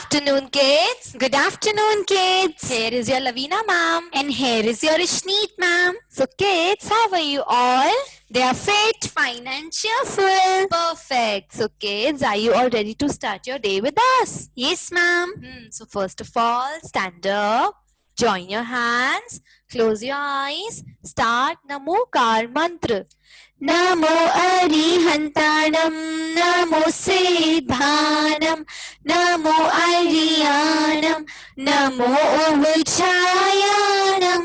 afternoon, kids. Good afternoon, kids. Here is your Lavina ma'am. And here is your Ishneet ma'am. So, kids, how are you all? They are fit, fine and cheerful. Perfect. So, kids, are you all ready to start your day with us? Yes, ma'am. So, first of all, stand up, join your hands, close your eyes, start Namokar Mantra. Namo Arihantanam, Namo Siddhanam, Namo Ariyanam, Namo Uvachayanam,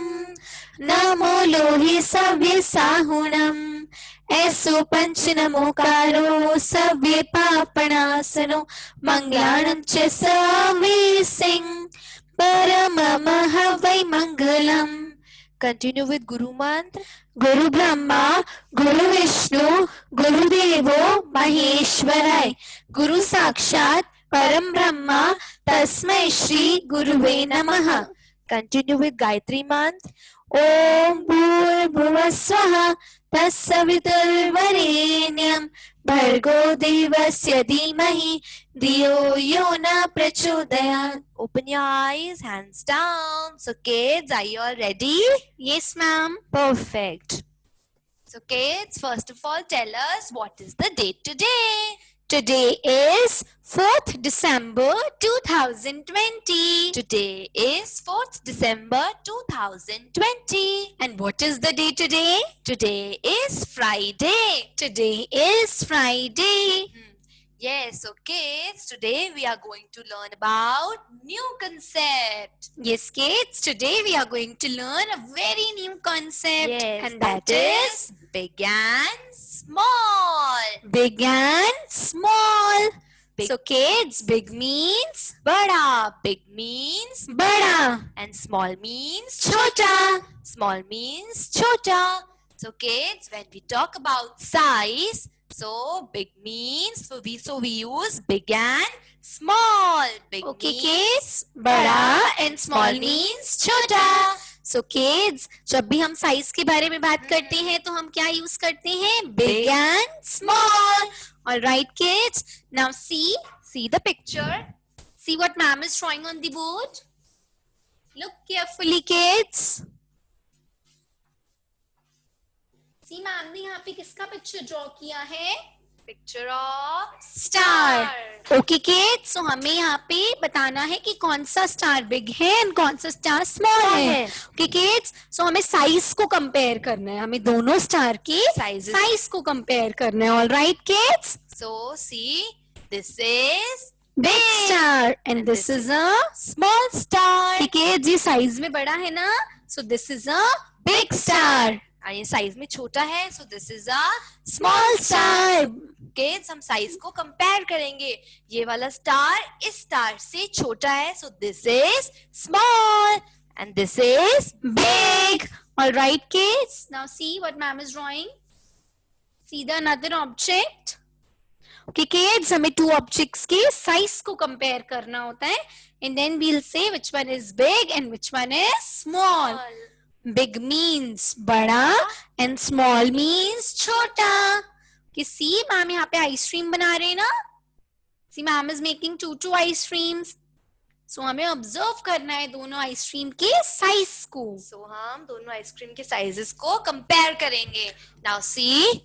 Namo Lohi Savyasahunam. ऐसो पंच नमोकारो सव्य पापणासनो मंगलानं च सवेसिं परममः वै मंगलम्. Continue with Guru Mantra. गुरु ब्रह्मा गुरु विष्णु गुरुदेवो महेश्वराय गुरु साक्षात परम ब्रह्मा तस्मै श्री गुरुवे नमः. Continue with Gayatri Mantra. ओम भूर्भुवः स्वः तत्सवितुर्वरेण्यं भर्गो देवस्य धीमहि धियो यो न प्रचोदयात्. Open your eyes, hands down. So, kids, are you all ready? Yes, ma'am. Perfect. So, kids, first of all, tell us what is the date today? Today is 4th December 2020. Today is 4th December 2020. And what is the day today? Today is Friday. Today is Friday. Yes, so kids, today we are going to learn about new concept. Yes, kids, today we are going to learn a very new concept. Yes, and that is big and small. big and small. Big. So kids, big means Bada. Big means bada and small means chota. Small means chota. So kids, when we talk about size, so big means so we use big and small. Big Okay, means kids, bada and small means chota. So kids, जब भी हम size के बारे में बात करते हैं तो हम क्या यूज करते हैं? Big and small. All right, kids. Now see the picture. See what ma'am is drawing on the board. Look carefully, kids. See ma'am ने यहाँ पे किसका पिक्चर ड्रॉ किया है? picture of star. Okay kids, so हमें यहाँ पे बताना है कि कौन सा स्टार बिग है और कौन सा स्टार स्मॉल है. ओके किड्स, सो हमें साइज को कंपेयर करना है. हमें दोनों स्टार के साइज को कंपेयर करना है. All right kids. So see, this is big star and this is a small star. ठीक है जी, साइज में बड़ा है ना, so this is a big star. और ये साइज में छोटा है, so this is a small star. Kids, हम साइज को कंपेयर करेंगे. ये वाला स्टार इस स्टार से छोटा है, so this is small and this is Big. All right, kids. Now see what ma'am is drawing. See the another object. Okay, kids. हमें two objects के size को compare करना होता है, and then we'll say which one is big and which one is small. Big means बड़ा and small means छोटा. कि see ma'am यहाँ पे आइसक्रीम बना रहे हैं ना. See ma'am is making two ice creams. So हमें ऑब्जर्व करना है दोनों आइसक्रीम के साइज को. So हम दोनों आइसक्रीम के साइजेस को कंपेयर करेंगे. Now see,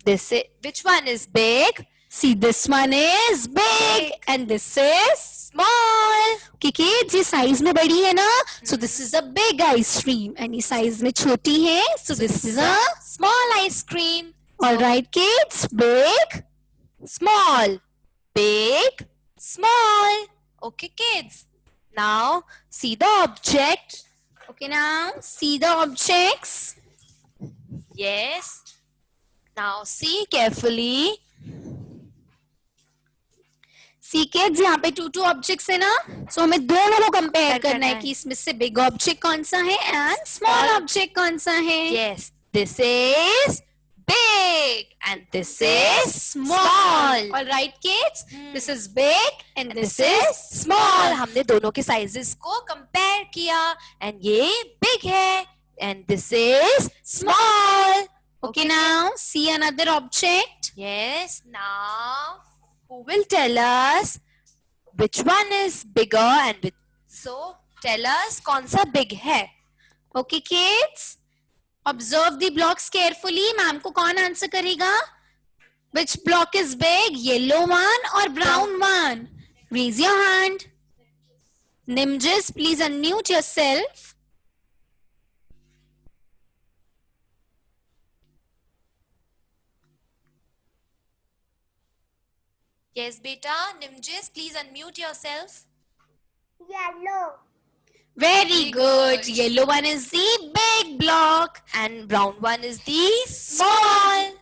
this is which one is big? See, this one is big and this is small. Okay, kids, ये साइज में बड़ी है ना, so this is a big ice cream. and ये size में छोटी है, so this is a small ice cream. all right, kids. Big, Small, big, small. Okay, kids. Now see the object. okay. Now see the objects. Yes. Now see carefully. See kids, यहाँ पे two objects है ना, so हमें दोनों को compare करना है है कि इसमें से बिग ऑब्जेक्ट कौन सा है एंड स्मॉल ऑब्जेक्ट कौन सा है. Yes, this is big and this is small. All right, kids. This is big and this This is is small. हमने दोनों के साइजेस को कंपेयर किया and ये big है and this is small. Okay, now see another object. Yes. Now who will tell us which one is bigger and which, so tell us कौन सा big है. Okay, kids. Observe the blocks carefully. Ma'am को कौन answer करेगा? Which block is big? Yellow one or brown one? Raise your hand. Nimjis, please unmute yourself. Yes, beta. Nimjis, please unmute yourself. Yellow. Very good. Yellow one is the big block. And brown one is the small.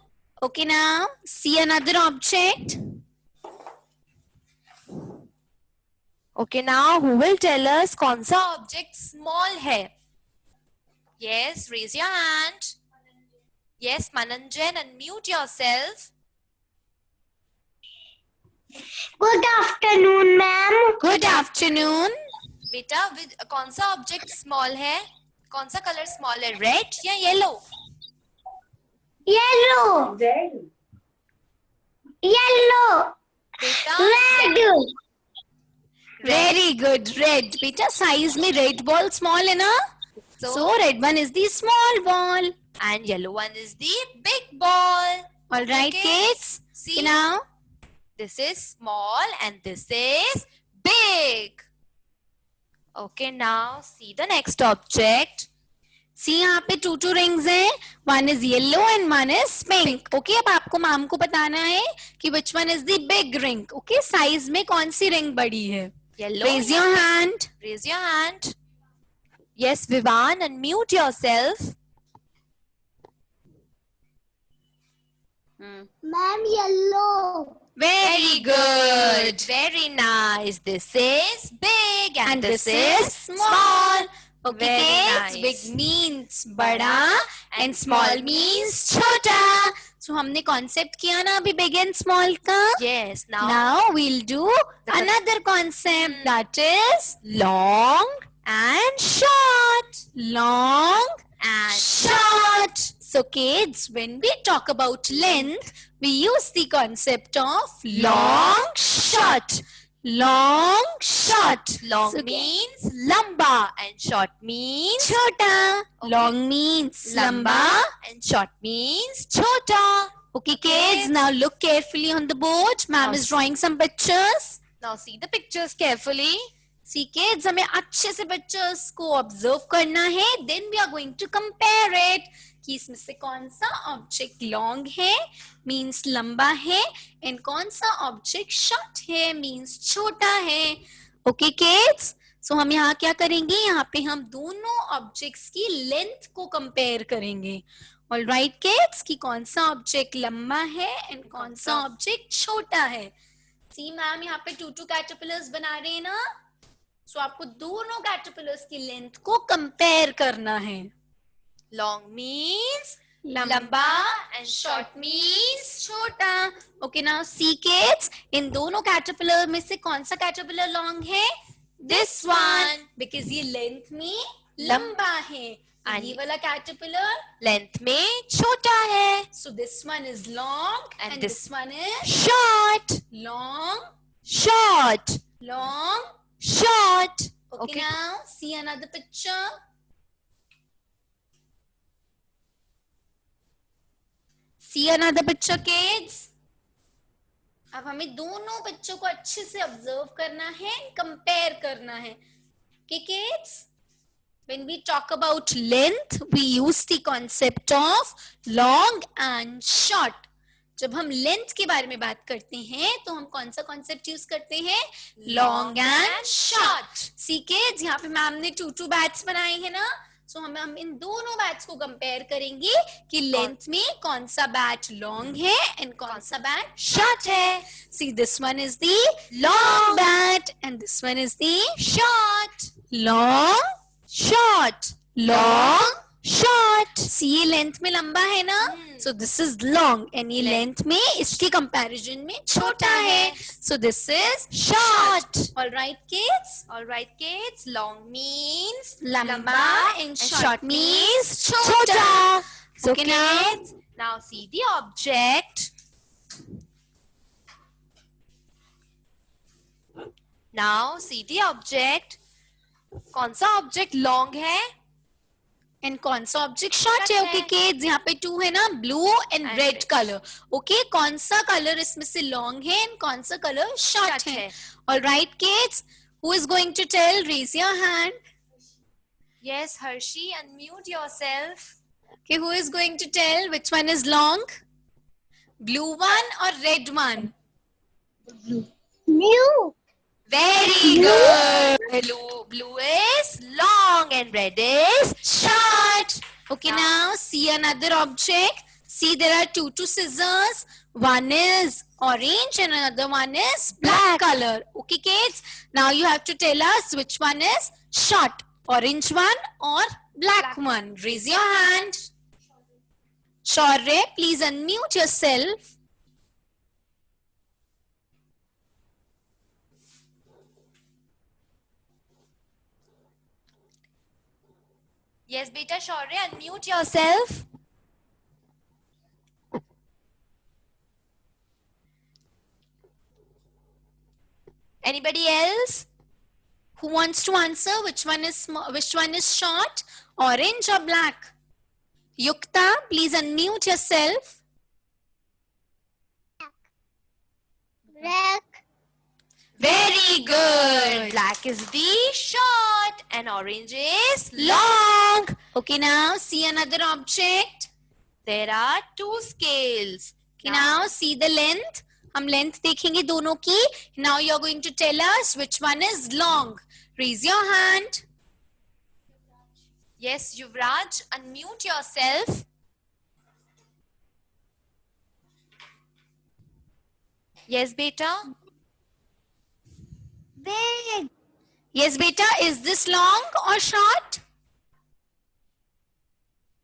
Okay, now see another object. Okay, now who will tell us कौन सा object small है? Yes, raise your hand. Yes, Mananjan, unmute yourself. Good afternoon, ma'am. Good afternoon. बेटा कौन सा object small है? कौन सा colour small है, रेड या येलो? Yellow. Yellow. बेटा Red. Very good. Red. बेटा size में red ball small है ना? So red one is the small ball. and yellow one is the big ball. All right, Okay. kids. See, Now, this is small and this is big. Okay, now see the next object. see यहाँ पे two rings हैं. One is yellow and one is pink. Okay, अब आपको ma'am को बताना है कि which one is the big ring. Okay, size में कौन सी ring बड़ी है? Yellow. Raise your hand. Raise your hand. Yes, Vivan, unmute yourself. Ma'am, yellow. Very good. Very nice. This is big And this this is small. Okay, Very kids. nice. Big means बड़ा and small means छोटा. So हमने concept किया ना अभी big and small का. Yes, now, Now we'll do another concept that is long and short. long And short. So kids, when we talk about length, we use the concept of long short. Long short. long So, means lamba and short means छोटा. Okay. Long means lamba lamba. and short means chota. Okay, kids, now look carefully on the board. Ma'am is drawing some pictures. Now see the pictures carefully. See, kids, हमें अच्छे से pictures को observe करना है. Then we are going to compare it. कि इसमें से कौन सा ऑब्जेक्ट लॉन्ग है मीन्स लंबा है एंड कौन सा ऑब्जेक्ट शॉर्ट है मीन्स छोटा है. ओके किड्स, सो हम यहाँ क्या करेंगे, यहाँ पे हम दोनों ऑब्जेक्ट्स की लेंथ को कंपेयर करेंगे. ऑलराइट किड्स, कि कौन सा ऑब्जेक्ट लंबा है एंड कौन सा ऑब्जेक्ट छोटा है. सी मैम यहाँ पे टू कैटरपिलर्स बना रहे हैं ना, सो आपको दोनों कैटरपिलर्स की लेंथ को कंपेयर करना है. Long means लंबा and short means छोटा. Okay, now see kids, इन दोनों कैटरपिलर में से कौन सा कैटरपिलर लॉन्ग है? This one. Because ये लेंथ में लंबा है. And ये वाला कैटरपिलर, length में छोटा है. so this one is long And and this this one is Short, long, short, long. short. Okay, now see another picture. See another picture, kids. अब हमें दोनों पिक्चर को अच्छे से ऑब्जर्व करना है, कंपेयर करना है. Okay, kids? When we talk about length, we use the concept of long and short. जब हम लेंथ के बारे में बात करते हैं तो हम कौन सा कॉन्सेप्ट यूज करते हैं? Long and short. See kids, यहाँ पे मैम ने टू बैट्स बनाए हैं ना, सो हम इन दोनों बैट्स को कंपेयर करेंगे कि लेंथ में कौन सा बैट लॉन्ग है एंड कौन सा बैट शॉर्ट है. See this one is the long bat and this one is the Short, long short, long short. सी ये लेंथ में लंबा है ना, so this is long and ये लेंथ में इसके कंपैरिजन में छोटा है, so this is Short. Alright kids. All right, kids. Long means लंबा and short means छोटा. छोटा. So Okay, now? kids, now see the object. Now see the object. कौन सा ऑब्जेक्ट लॉन्ग है एंड कौन सा ऑब्जेक्ट शॉर्ट है? Short okay है। किड्स, यहाँ पे टू है ना, blue and And red red. Colour. Okay, कौन सा कलर इसमें से लॉन्ग है एंड कौन सा कलर शॉर्ट Short है? है। Alright kids, who is going to tell? Raise your hand. Yes, Hershey, unmute yourself. Okay, who is going to tell which one is long? Blue one or red one? Blue. Very good. Blue is long and red is short. Okay, now see another object. See, there are two scissors. One is orange and another one is black color. Okay, kids. Now you have to tell us which one is short. Orange one or black one. Raise your hand. Shaurya, please unmute yourself. Yes, beta Shaurya, unmute yourself. Anybody else? Who wants to answer which one is short? Orange or black? Yukta, please unmute yourself. Black. Very good. Black is the short and orange is long. Okay, now see another object. There are two scales. Okay, now see the length. हम length देखेंगे दोनों की. Now you are going to tell us which one is long. Raise your hand. Yes, Yuvraj, unmute yourself. Yes, beta. Big. Yes, beta, is this long or short?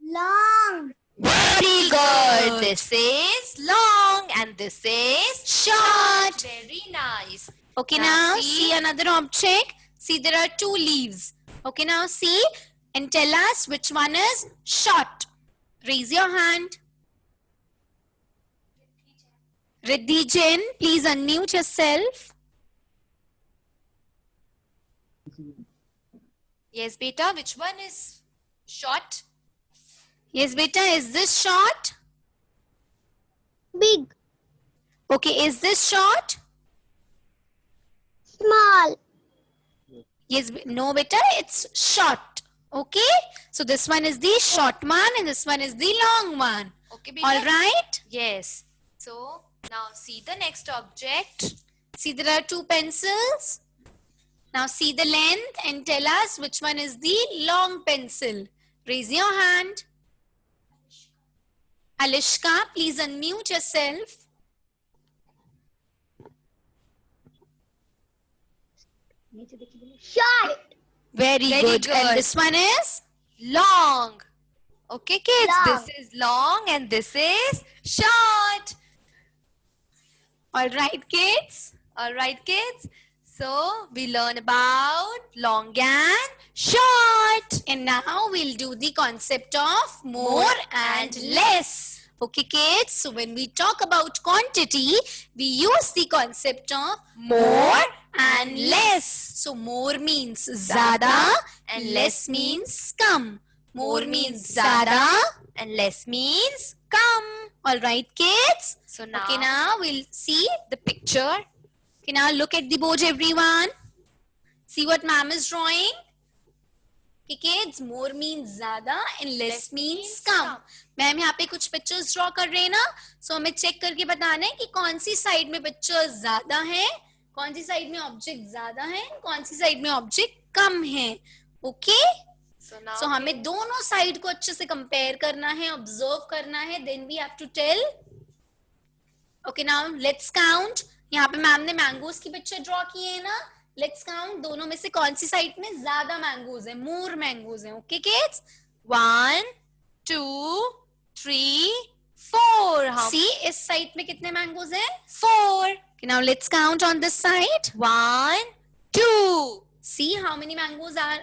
Long. Very good. This is long and this is short. Very nice. Okay, Now now see another object. See, there are two leaves. Okay, now see and tell us which one is short. Raise your hand. Riddhi Jain, please unmute yourself. Yes, beta. Which one is short? Yes, beta, is this short? Big. Okay, is this short? Small. Yes, no, beta, it's short. Okay, so this one is the short one and this one is the long one. Okay, beta. All right. Yes. So now see the next object. See, there are two pencils. Now see the length and tell us which one is the long pencil. Raise your hand. Alishka, please unmute yourself. Short. Very, Very good. good. And this one is? Long. Okay, kids. Long. This is long and this is short. All right, kids. All right, kids. So we learn about long and short. And now we'll do the concept of more and less. Okay, kids. So when we talk about quantity, we use the concept of more and less. So more means zyada and less means kam. More means zyada and less means come. All right, kids. So now, Okay, now we'll see. the picture. Okay, now look at the board, everyone. See what ma'am is drawing. Okay, kids, more means ज़्यादा and less means come. Ma'am यहाँ पे कुछ pictures draw कर रहे हैं ना, सो हमें check करके बताना है कि कौन सी साइड में पिक्चर्स ज्यादा है, कौन सी साइड में ऑब्जेक्ट ज्यादा है, कौन सी साइड में ऑब्जेक्ट कम है. ओके, सो हमें दोनों साइड को अच्छे से कंपेयर करना है, ऑब्जर्व करना है, then we have to tell. Okay, now let's count. यहाँ पे मैम ने मैंगोज की पिक्चर ड्रॉ की है ना, लेट्स काउंट दोनों में से कौन सी साइड में ज्यादा मैंगोज है, मोर मैंगोज है. Okay kids, 1, 2, 3, 4. सी इस साइड में कितने मैंगोज है? 4. Okay, now let's count on this side. 1, 2. See how many mangoes are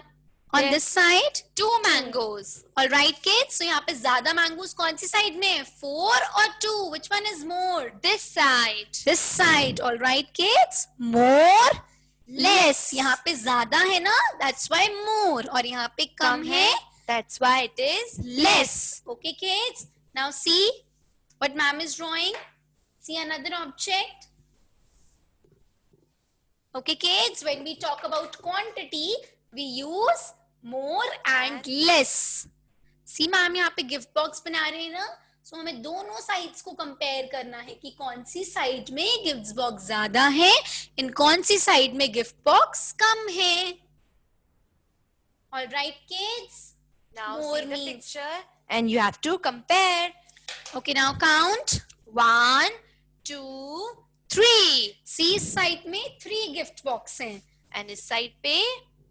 on There- this side? 2 mangoes. All right, kids. So यहाँ पे ज्यादा mangoes कौन सी side में है? 4 or 2? Which one is more? This side. This side. All right, kids. More, less, यहाँ पे ज्यादा है ना, दैट्स व्हाई मोर, और यहाँ पे कम है, That's why it is less. Okay, kids. Now see what ma'am is drawing. See another object. Okay, kids. When we talk about quantity, we use more and less. See, ma'am यहाँ पे gift box बना रहे हैं ना, सो हमें दोनों sides को compare करना है कि कौन सी साइड में गिफ्ट बॉक्स ज्यादा है, इन कौन सी साइड में गिफ्ट बॉक्स कम है. All right, kids. Now More see the means- picture and you have to compare. Okay, now count. 1, 2, 3 See, इस साइड में 3 गिफ्ट बॉक्स हैं. and इस side पे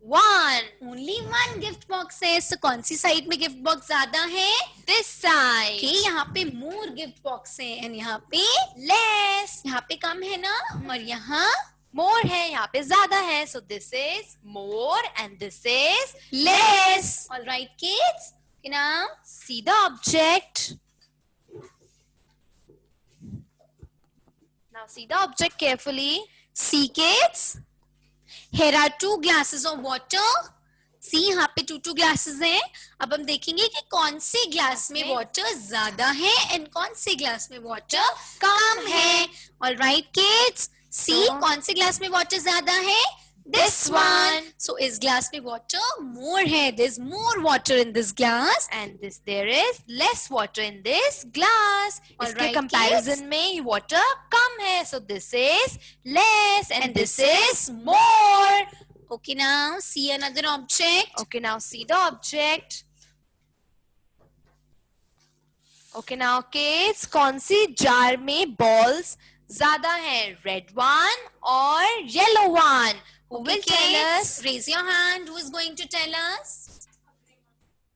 1. ओनली 1 गिफ्ट बॉक्स है. तो कौन सी साइड में गिफ्ट बॉक्स ज्यादा है? This side कि यहाँ पे मोर गिफ्ट बॉक्स है, एंड यहाँ पे less. यहाँ पे कम है ना, और यहाँ More है, यहाँ पे ज्यादा है. So this is more and this is less. All right, kids. Okay, now See the object. Now see the object carefully. see, kids. Here are 2 glasses of water. See, यहाँ पे 2 glasses हैं. अब हम देखेंगे कि कौन से ग्लास में वाटर ज्यादा है एंड कौन से ग्लास में वाटर कम है. All right, kids. See, So- कौन से ग्लास में वाटर ज्यादा है? This one. So इस ग्लास में water more है. There's more water in this glass. And there is less water in this glass. All इसके right, comparison में water कम है. So this is less and, And this this is more. Okay, now see another object. Okay, now see the object. Okay, now kids, कौन सी jar में balls ज्यादा है? Red one or yellow one? Who Okay, will tell kids, us? raise your hand. Who is going to tell us?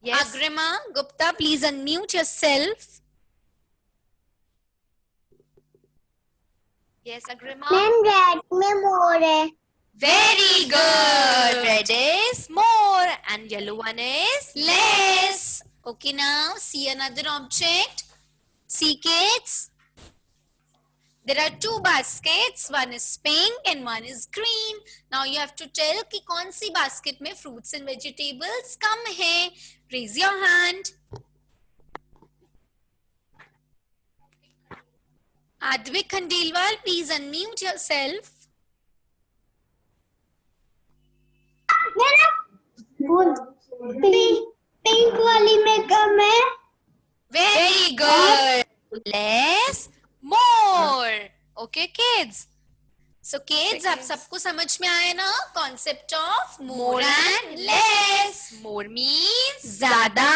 Yes. Agrima Gupta, please unmute yourself. Yes, Agrima. Ma'am red में मोर है. Very good. Red is more and yellow one is Less. Okay, now see another object. See, kids. There are 2 baskets. One is pink and one is green. Now you have to tell कि कौन सी basket में fruits and vegetables कम है. Raise your hand. Advik Khandelwal, please unmute yourself. Pink वाली में कम है. very good. Less, more. Okay, kids. So kids, आप सबको समझ में आया ना concept of More and less. More means ज़्यादा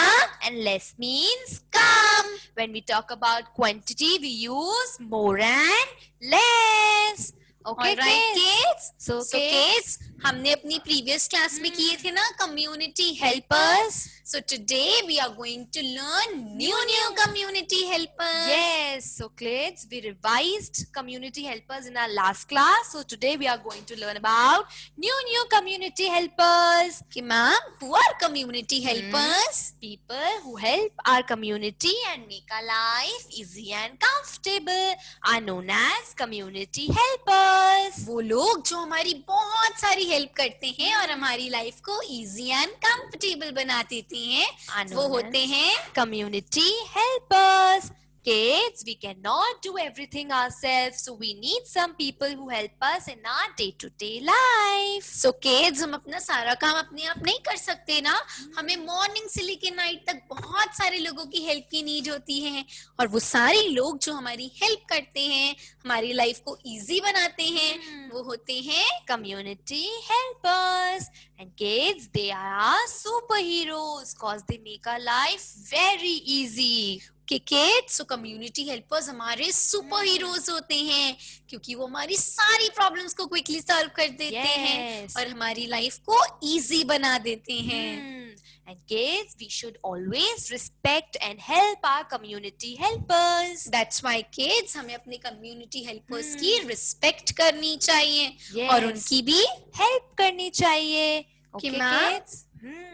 and less means come. When we talk about quantity, we use more and less. Okay, All right, kids. So, So kids, kids, हमने अपनी previous class में किए थे ना community helpers. So today we are going to learn new community helpers. yes. So, kids, we revised community helpers in our last class. So, today we are going to learn about new community helpers. कि ma'am, who are community helpers? People who help our community and make our life easy and comfortable are known as community helpers. वो लोग जो हमारी बहुत सारी help करते हैं और हमारी लाइफ को इजी एंड कंफर्टेबल बना देते हैं, वो होते हैं Community helpers. Kids, we cannot do everything ourselves, so we need some people who help us in our day-to-day life. So kids, हम अपना सारा काम अपने आप नहीं कर सकते ना. हमें मॉर्निंग से लेके नाइट तक बहुत सारे लोगों की हेल्प की नीड होती है, और वो सारे लोग जो हमारी हेल्प करते हैं, हमारी लाइफ को इजी बनाते हैं, वो होते हैं Community helpers. And kids, they are our superheroes because they make our life very easy. Kids. So community helpers हमारे सुपर हीरोज होते हैं, क्योंकि वो हमारी सारी प्रॉब्लम्स को क्विकली सॉल्व कर देते हैं Yes. और हमारी लाइफ को इजी बना देते हैं. And kids, we should always respect and help our community helpers. That's why kids, हमें अपने कम्युनिटी हेल्पर्स की रिस्पेक्ट करनी चाहिए और Yes. उनकी भी. Help करनी चाहिए. कि Okay, ma'am? kids?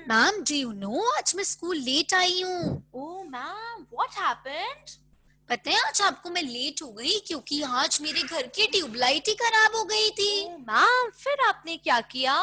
Ma'am, do you know आज मैं स्कूल लेट आई हूँ. Oh, ma'am, what happened? पता है आज आपको मैं लेट हो गई क्योंकि आज मेरे घर की ट्यूबलाइट ही खराब हो गई थी। मैम फिर आपने क्या किया?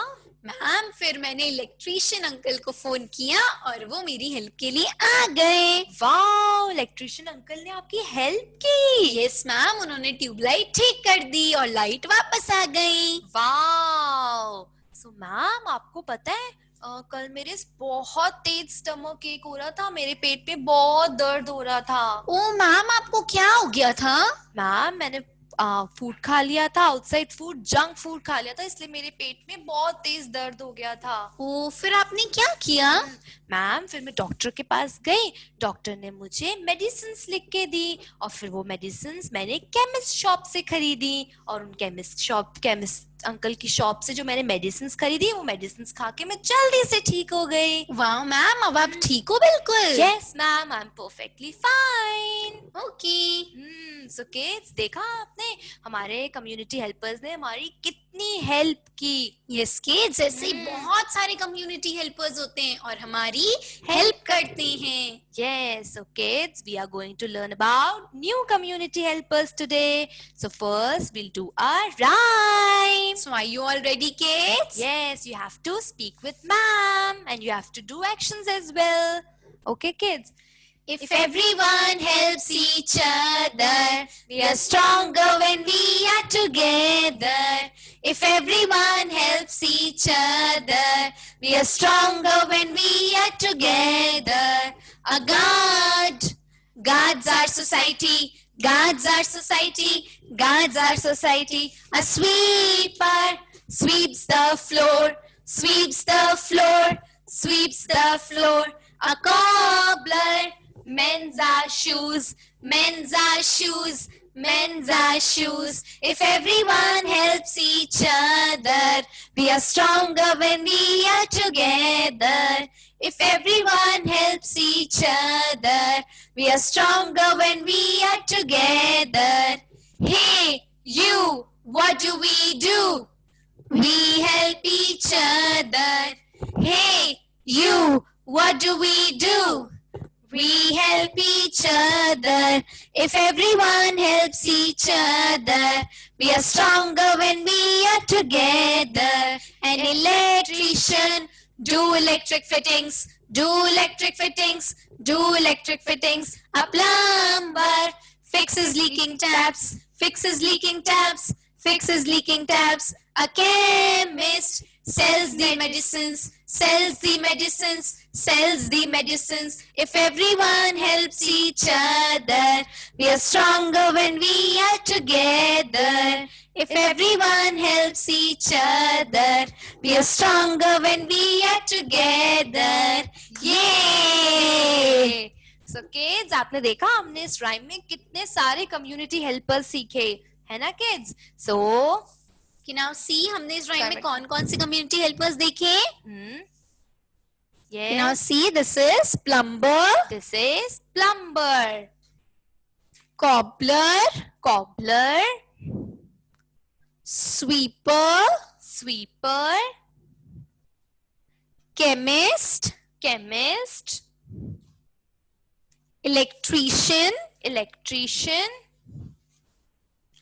मैम फिर मैंने इलेक्ट्रीशियन अंकल को फोन किया और वो मेरी हेल्प के लिए आ गए। वाओ, इलेक्ट्रिशियन अंकल ने आपकी हेल्प की। यस मैम, उन्होंने ट्यूबलाइट ठीक कर दी और लाइट वापस आ गई। वाओ। सो मैम आपको पता है कल मेरे बहुत तेज स्टमक एक हो रहा था, मेरे पेट में बहुत दर्द हो रहा था। ओ मैम, आपको क्या हो गया था? मैम मैंने फूड खा लिया था, आउटसाइड फूड, जंक फूड खा लिया था, इसलिए मेरे पेट में बहुत तेज दर्द हो गया था। ओ फिर आपने क्या किया? मैम फिर मैं डॉक्टर के पास गई, डॉक्टर ने मुझे मेडिसिन्स लिख के दी और फिर वो मेडिसिन्स मैंने केमिस्ट शॉप से खरीदी और उन केमिस्ट अंकल की शॉप से जो मैंने मेडिसिन्स खरीदी वो मेडिसिन्स खा के मैं जल्दी से ठीक हो गई। वाह मैम, अब आप ठीक हो बिल्कुल? Yes ma'am, I am perfectly fine. Okay. So kids, देखा आपने हमारे कम्युनिटी हेल्पर्स ने हमारी कितनी हेल्प की। यस किड्स, ऐसे बहुत सारे कम्युनिटी हेल्पर्स होते हैं और हमारी हेल्प करते हैं। Yes, so kids, we are going to learn about new community helpers today. So first we'll do a rhyme. So are you all ready kids? Yes, you have to speak with ma'am and you have to do actions as well. Okay kids? If everyone helps each other, we are stronger when we are together. If everyone helps each other, we are stronger when we are together. A guard guards our society, guards our society, guards our society. A sweeper sweeps the floor, sweeps the floor, sweeps the floor. A cobbler mends our shoes, mends our shoes, mends our shoes. If everyone helps each other, we are stronger when we are together. If everyone helps each other, we are stronger when we are together. Hey, you, what do? We help each other. Hey, you, what do? We help each other. If everyone helps each other, we are stronger when we are together. An electrician, do electric fittings, do electric fittings, do electric fittings. A plumber fixes leaking taps, fixes leaking taps, fixes leaking taps. A chemist sells the medicines, sells the medicines, sells the medicines. If everyone helps each other, we are stronger when we are together. If everyone helps each other, we are stronger when we are together. Yay! So kids, आपने देखा हमने इस rhyme में कितने सारे community helpers सीखे, है ना किड्स? So कि नाउ सी, हमने इस राइम में कौन कौन से कम्युनिटी हेल्पर्स देखे? yes, now see, this is plumber, this is plumber, cobbler, cobbler, sweeper, sweeper, chemist, chemist, electrician, electrician,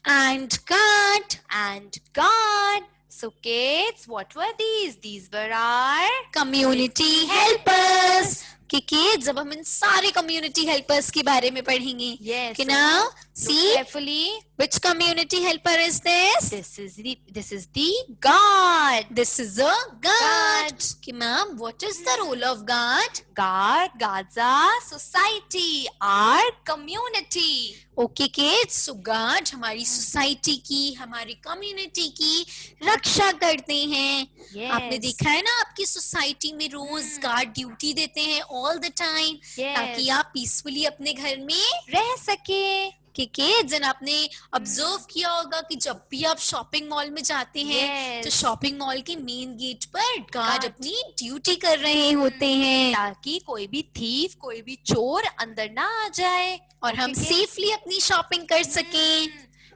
and guard. and guard. So kids, what were these? These were our community helpers. Kids, अब हम इन सारे community helpers के बारे में पढ़ेंगे। Yes, कि so now look see, carefully. which community helper is this? This is the guard. This is a guard. कि ma'am, what is the role of guard? Guards our society, our community. Okay kids, so guard हमारी society की, हमारी community की रक्षा करते हैं। Yes. आपने देखा है ना, आपकी सोसाइटी में रोज गार्ड ड्यूटी देते हैं ऑल द टाइम, Yes. ताकि आप पीसफुली अपने घर में रह सके। किड्स, एंड आपने ऑब्जर्व किया होगा कि जब भी आप शॉपिंग मॉल में जाते हैं, Yes. तो शॉपिंग मॉल के मेन गेट पर गार्ड Guard. अपनी ड्यूटी कर रहे होते हैं, ताकि कोई भी थीफ, कोई भी चोर अंदर ना आ जाए और हम Okay, सेफली अपनी शॉपिंग कर सकें।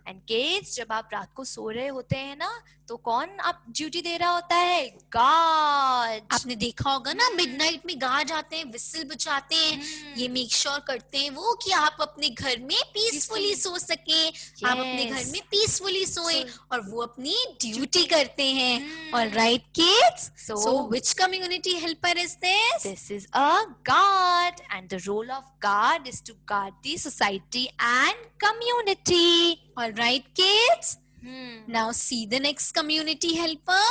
एंड किड्स, जब आप रात को सो रहे होते हैं ना, तो कौन आप ड्यूटी दे रहा होता है? गार्ड. आपने देखा होगा ना, मिडनाइट में गार्ड आते हैं, विसिल बजाते हैं, ये मेक श्योर करते हैं वो कि आप अपने घर में पीसफुली सो सके, आप अपने घर में पीसफुली सोए, और वो अपनी ड्यूटी करते हैं. Alright kids, so which community helper is this? This is a guard, and the role of guard is to guard the society and community. Alright kids, Hmm. now see the next community helper.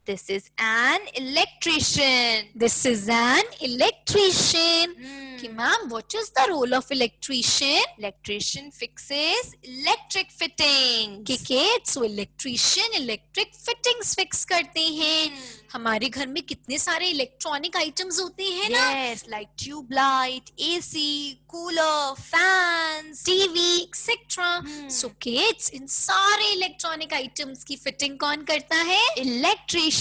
This is an electrician. This is an electrician. Hmm. Okay, ma'am, what is the role of electrician? Electrician fixes electric fitting. Okay, kids, so electrician electric fittings fix करते हैं. हमारे घर में कितने सारे electronic items होते हैं ना, Yes, like tube light, AC, cooler, fans. TV etcetera. So kids, इन सारे इलेक्ट्रॉनिक आइटम्स की फिटिंग कौन करता है? Electrician.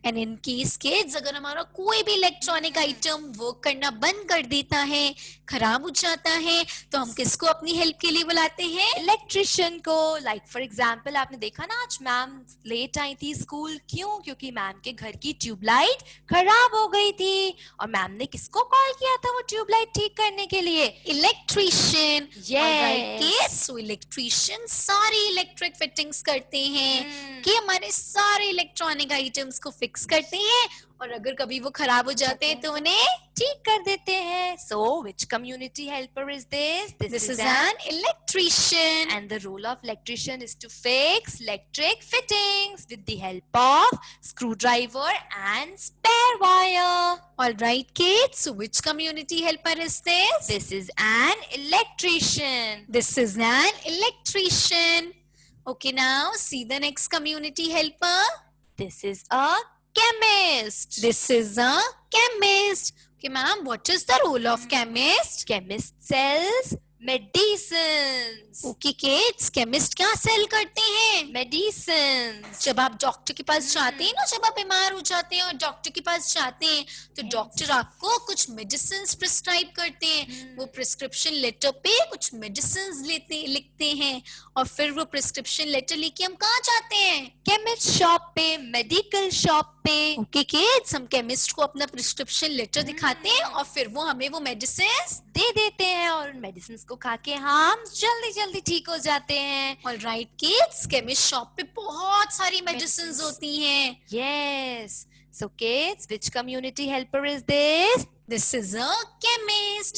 And in case kids, अगर हमारा कोई भी इलेक्ट्रॉनिक आइटम वर्क करना बंद कर देता है, खराब हो जाता है, तो हम किसको अपनी हेल्प के लिए बुलाते हैं? इलेक्ट्रिशियन को. लाइक फॉर एग्जाम्पल, आपने देखा ना आज मैम लेट आई थी स्कूल. क्यों? क्योंकि मैम के घर की ट्यूबलाइट खराब हो गई थी, और मैम ने किसको कॉल किया था वो ट्यूबलाइट ठीक करने के लिए? इलेक्ट्रिशियन. Yes. सो इलेक्ट्रिशियन सारी इलेक्ट्रिक फिटिंग्स करते हैं कि हमारे सारे इलेक्ट्रॉनिक आइटम्स को फिक्स करते हैं, और अगर कभी वो खराब हो जाते हैं तो उन्हें ठीक कर देते हैं. So which community helper is this? This is an electrician. And the role of electrician is to fix electric fittings with the help of screwdriver and spare wire. All right, kids. So which community helper is this? This is an electrician. This is an electrician. Okay, now see the next community helper. This is a chemist. This is a chemist. Okay, ma'am, what is the role of chemist? Chemist sells medicines. Okay, kids, chemist क्या cell करते हैं? Medicines. जब आप doctor के पास जाते हैं ना, जब आप बीमार हो जाते हैं और डॉक्टर के पास जाते हैं, तो डॉक्टर आपको कुछ मेडिसिन प्रिस्क्राइब करते हैं. वो प्रिस्क्रिप्शन लेटर पे कुछ मेडिसिन लिखते हैं, और फिर वो प्रिस्क्रिप्शन लेटर लेके हम कहाँ जाते हैं? केमिस्ट शॉप पे, मेडिकल शॉप पे. ओके किड्स, हम केमिस्ट को अपना प्रिस्क्रिप्शन लेटर दिखाते हैं, और फिर वो हमें वो मेडिसिन दे देते हैं, और उन मेडिसिन को खा के हम जल्दी जल्दी ठीक हो जाते हैं. ऑलराइट किड्स, केमिस्ट शॉप पे बहुत सारी मेडिसिन होती हैं. Yes. So kids, which community helper is this? This is a chemist.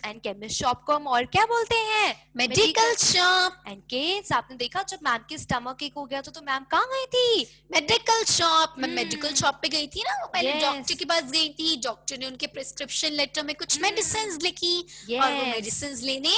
And chemist shop को हम और क्या बोलते हैं? Medical shop. And kids, आपने देखा जब मैम की स्टमक एक हो गया तो मैम कहाँ गई थी? Medical shop. मैं मेडिकल शॉप पे गई थी ना, वो पहले Yes. डॉक्टर के पास गई थी, डॉक्टर ने उनके प्रिस्क्रिप्शन लेटर में कुछ मेडिसिन लिखी, और वो Yes. मेडिसिन लेने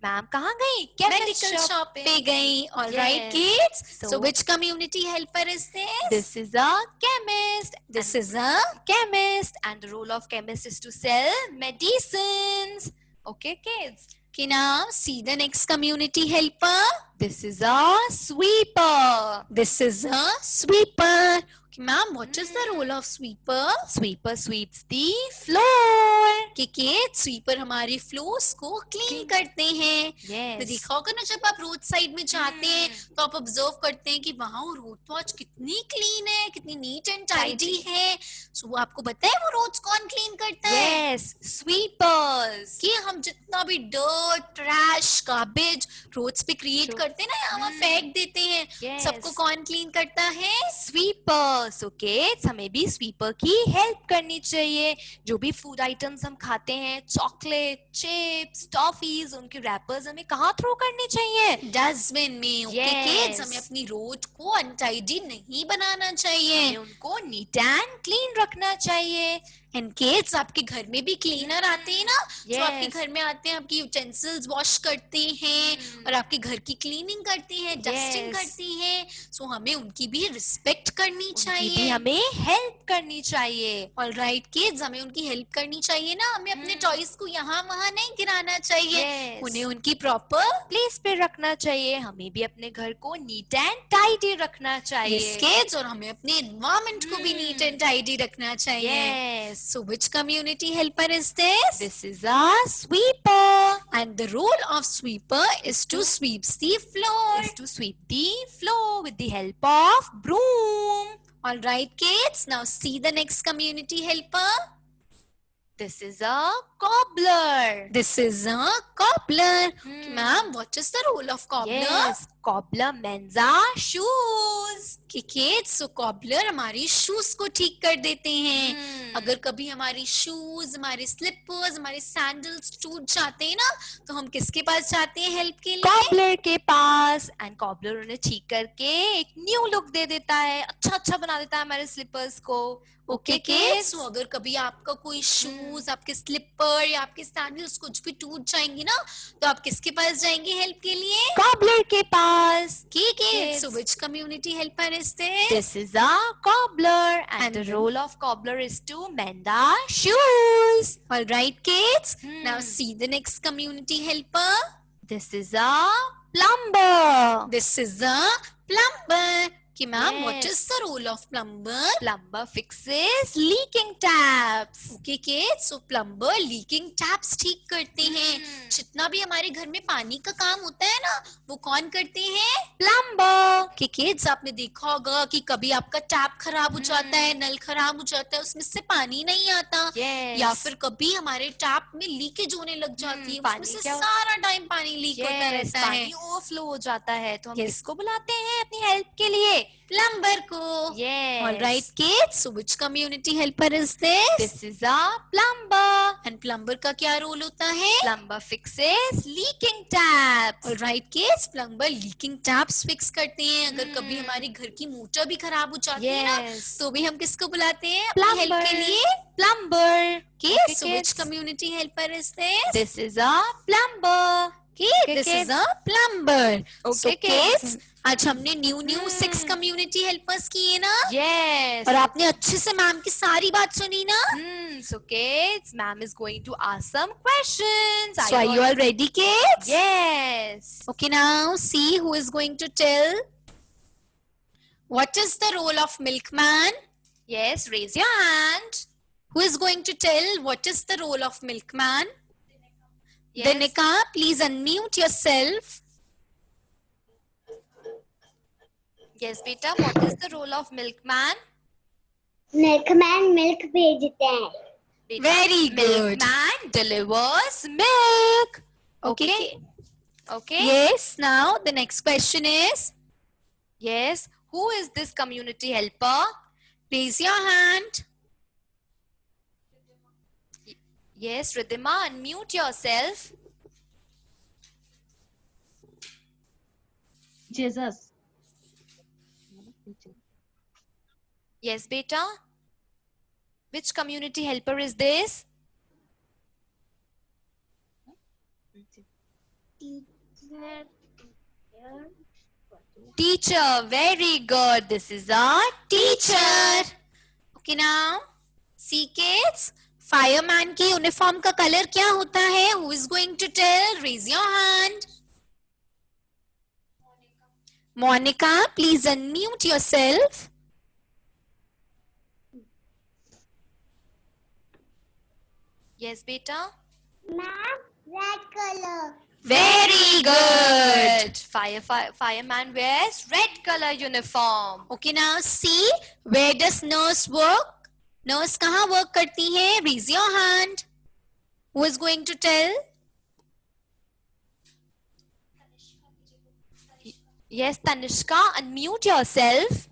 मैम कहाँ गई? मेडिकल शॉप पे गई. Alright Yes. Kids, so So- which community helper is this? This is a chemist. This And is a chemist, and the role of chemist is to sell medicines. Okay, kids. Okay, now see the next community helper. This is a sweeper. This is a sweeper. Okay, ma'am, what is the role of sweeper? Sweeper sweeps the floor. Cricket sweeper हमारी floors को clean करते हैं. Yes. तो देखा होगा ना, जब आप रोड साइड में जाते हैं तो आप ऑब्जर्व करते हैं कि वहाँ रोड तो आज कितनी क्लीन है, कितनी नीट एंड टाइडी है. सो वो आपको पता है वो रोड्स कौन क्लीन करता है? Yes, sweepers. कि हम जितना भी डर्ट, ट्रैश, गार्बेज रोड्स पे क्रिएट करते हैं ना, हम फेंक देते हैं, Yes. सबको कौन क्लीन करता है? Sweepers. Okay, हमें भी स्वीपर की हेल्प करनी चाहिए. जो भी फूड आइटम्स हम खाते हैं, चॉकलेट, चिप्स, टॉफीज, उनके रैपर्स हमें कहाँ थ्रो करने चाहिए? डस्टबिन में. Okay Yes. किड्स, हमें अपनी रोड को अनटाइडी नहीं बनाना चाहिए. हमें उनको नीट एंड क्लीन रखना चाहिए. एंड किड्स, आपके घर में भी क्लीनर आते हैं ना, जो Yes. आपके घर में आते हैं, आपकी यूटेंसिल्स वॉश करते हैं और आपके घर की क्लीनिंग करते हैं, डस्टिंग Yes. करते हैं. सो हमें उनकी भी रिस्पेक्ट करनी उनकी भी चाहिए. हमें हेल्प करनी चाहिए. ऑलराइट किड्स, हमें उनकी हेल्प करनी चाहिए ना. हमें अपने टॉयज को यहाँ वहाँ नहीं गिराना चाहिए. Yes. उन्हें उनकी प्रॉपर प्लेस पे रखना चाहिए. हमें भी अपने घर को नीट एंड टाइडी रखना चाहिए. किड्स, और हमें अपने एनवायरमेंट को भी नीट एंड टाइडी रखना चाहिए. Yes. So which community helper is this? This is a sweeper. And the role of sweeper is to sweep the floor. Is to sweep the floor with the help of broom. All right, kids. Now see the next community helper. This is a cobbler. This is a cobbler. Ma'am, what is the role of cobbler? Yes, cobbler mends our shoes. कि kids, so cobbler हमारी shoes को ठीक कर देते हैं. अगर कभी हमारी shoes, हमारे slippers, हमारे sandals टूट जाते हैं ना, तो हम किसके पास जाते हैं help के लिए? Cobbler के पास. And cobbler उन्हें ठीक करके एक न्यू लुक दे देता है. अच्छा बना देता है हमारे slippers को. ओके किड्स, so अगर कभी आपका कोई शूज, आपके स्लिपर या आपके सैंडल्स कुछ भी टूट जाएंगे ना, तो आप किसके पास जाएंगे हेल्प के लिए? Cobbler के पास. Kids, so which community helper is this? This is a cobbler, and the role of cobbler is to mend our shoes. All right, kids. Now see the next community helper. This is a plumber. This is a plumber. कि ma'am, what Yes. is the role of plumber? Plumber fixes leaking taps. Okay kids, so plumber leaking taps ठीक करते हैं. जितना भी हमारे घर में पानी का काम होता है ना, वो कौन करते हैं? Plumber. कि किड्स, आपने देखा होगा कि कभी आपका टैप खराब हो जाता है, नल खराब हो जाता है, उसमें से पानी नहीं आता. Yes. या फिर कभी हमारे टैप में लीकेज होने लग जाती है, पानी उसमें से क्या- सारा टाइम पानी लीक होता Yes, रहता है. पानी ओवरफ्लो हो जाता है, तो हम Yes. किसको बुलाते हैं अपनी हेल्प के लिए? प्लम्बर को. Yes. All right, kids. So which community helper is this? This is a plumber. And plumber का क्या रोल होता है? Plumber fixes leaking taps. All right, kids. Plumber leaking taps fix करते हैं. अगर कभी हमारी घर की मोटर भी खराब हो जाती है ना, Yes. तो भी हम किसको बुलाते हैं अपनी हेल्प Plumber. के लिए? Plumber. Kids. Okay, So which kids. community helper is this? This is a plumber. Kids, Okay, this kids. is a plumber. Okay, So kids. kids, आज हमने न्यू 6 community helpers किए ना, Yes. और आपने अच्छे से मैम की सारी बात सुनी ना. So kids, ma'am is going to ask some questions. So are you all ready, kids? Yes. Okay, now see who is going to tell. What is the role of milkman? Yes, raise your hand. Who is going to tell what is the role of milkman? Yes. Danika, please unmute yourself. Yes, beta, what is the role of milkman? Milkman milk भेजते हैं. Beta, Very good. Milkman delivers milk. Okay. Okay. Yes, now the next question is, Yes. Who is this community helper? raise your hand. Yes, Ridhima, unmute yourself. Jesus. Yes, beta. Which community helper is this? Teacher. Very good. This is a teacher. Okay, now see kids, fireman की uniform का colour क्या होता है? Who is going to tell? Raise your hand. Monica, please unmute yourself. Yes, beta. Ma'am red colour. Very good. Fireman wears red color uniform. Okay, now see, where does nurse work? Nurse कहाँ work करती है? Raise your hand. Who is going to tell? Yes, Tanishka, unmute yourself.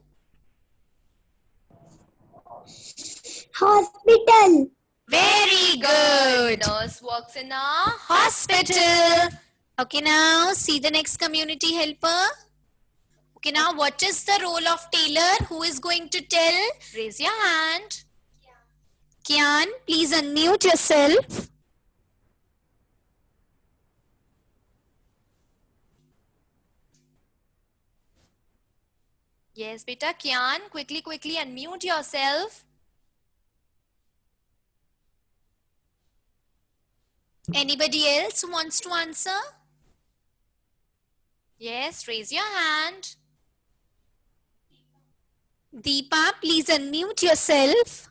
Hospital. Very good. Nurse works in a Hospital. Okay, now see the next community helper. Okay, now what is the role of tailor? Who is going to tell? Raise your hand. Kian, please unmute yourself. Yes, beta. Kian, quickly unmute yourself. Anybody else who wants to answer? Yes, raise your hand. Deepa, please unmute yourself.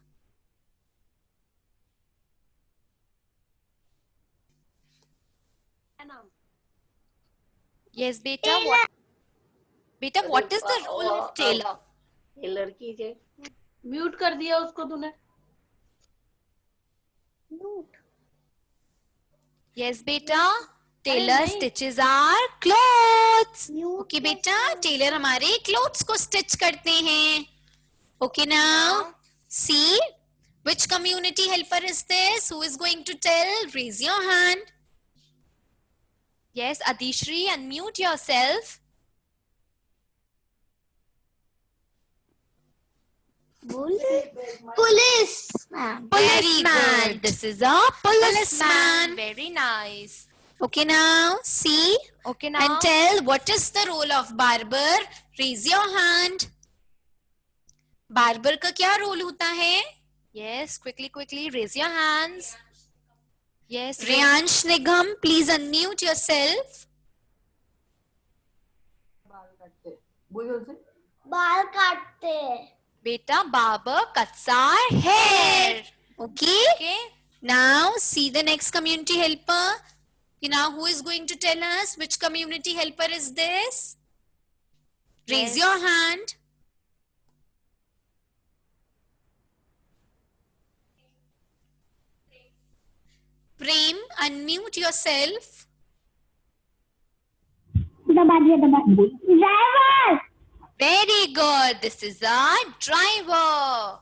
Yes, beta. What is the role of tailor? Tailor की जे mute कर दिया उसको तूने. Yes, beta. Tailor नहीं. stitches our clothes. Okay बेटा, Taylor हमारे clothes को स्टिच करते हैं. Okay now see which community helper is this? Who is going to tell? Raise your hand. Yes, Adishri, unmute yourself. Police man. Policeman. This is a policeman. Policeman. Very nice. Okay now see Okay, now. and tell what is the role of barber. Raise your hand. Barber का क्या role होता है? Yes, quickly, raise your hands. Yes, Riyansh Nigam, please unmute yourself. बाल काटते बोल से बाल काटते हैं. beta, barber cuts our hair. Okay. Okay. Now see the next community helper. Okay, now who is going to tell us which community helper is this? Raise Yes. your hand. Prem, unmute yourself. Driver. Very good. This is a driver.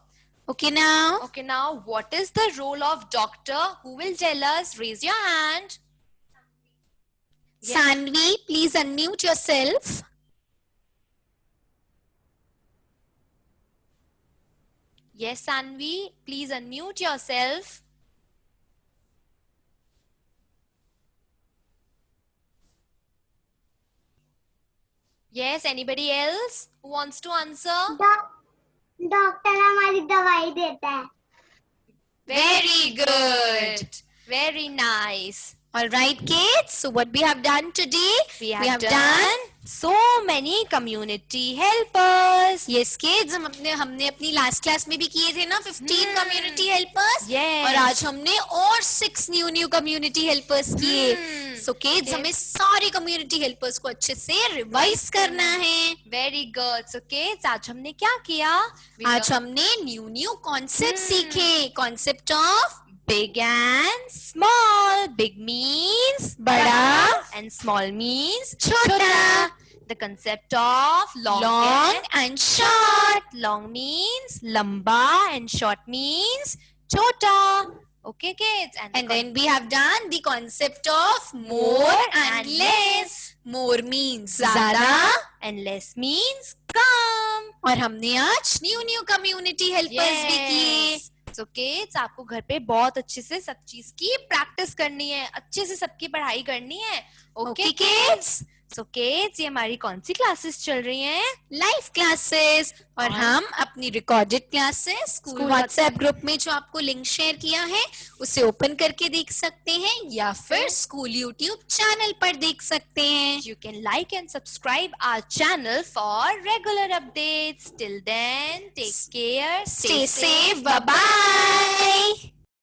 Okay now. Okay, now what is the role of doctor? Who will tell us? Raise your hand. Yes. Sanvi, please unmute yourself. Yes, Sanvi, please unmute yourself. Yes, anybody else who wants to answer? Doctor हमारी दवाई देता है. Very good. Very nice. All right, kids. So what we have done today? We have done so many community helpers. Yes, kids. हमने अपनी last class में भी किए थे ना 15 community helpers. Yes. और आज हमने और 6 new community helpers किए. So kids, Okay. हमें सारे community helpers को अच्छे से revise करना है. Very good. So kids, आज हमने क्या किया? We आज हमने new concept सीखे. Concept of big and small. Big means बड़ा and small means छोटा. The concept of long and short. Long means lamba and short means chota. Okay, kids. And then we have done the concept of more and less. More means ज़्यादा and less means come. और हमने आज new community helpers भी किए. So kids, आपको घर पे बहुत अच्छे से सब चीज की प्रैक्टिस करनी है, अच्छे से सबकी पढ़ाई करनी है. Okay, kids. So kids, ये हमारी कौन सी क्लासेस चल रही हैं? लाइव क्लासेस और हम अपनी recorded classes school school WhatsApp group में जो आपको लिंक शेयर किया है उसे ओपन करके देख सकते हैं या फिर स्कूल यूट्यूब चैनल पर देख सकते हैं. You can like and subscribe our channel for regular updates. Till then, take care. Stay safe. Bye bye.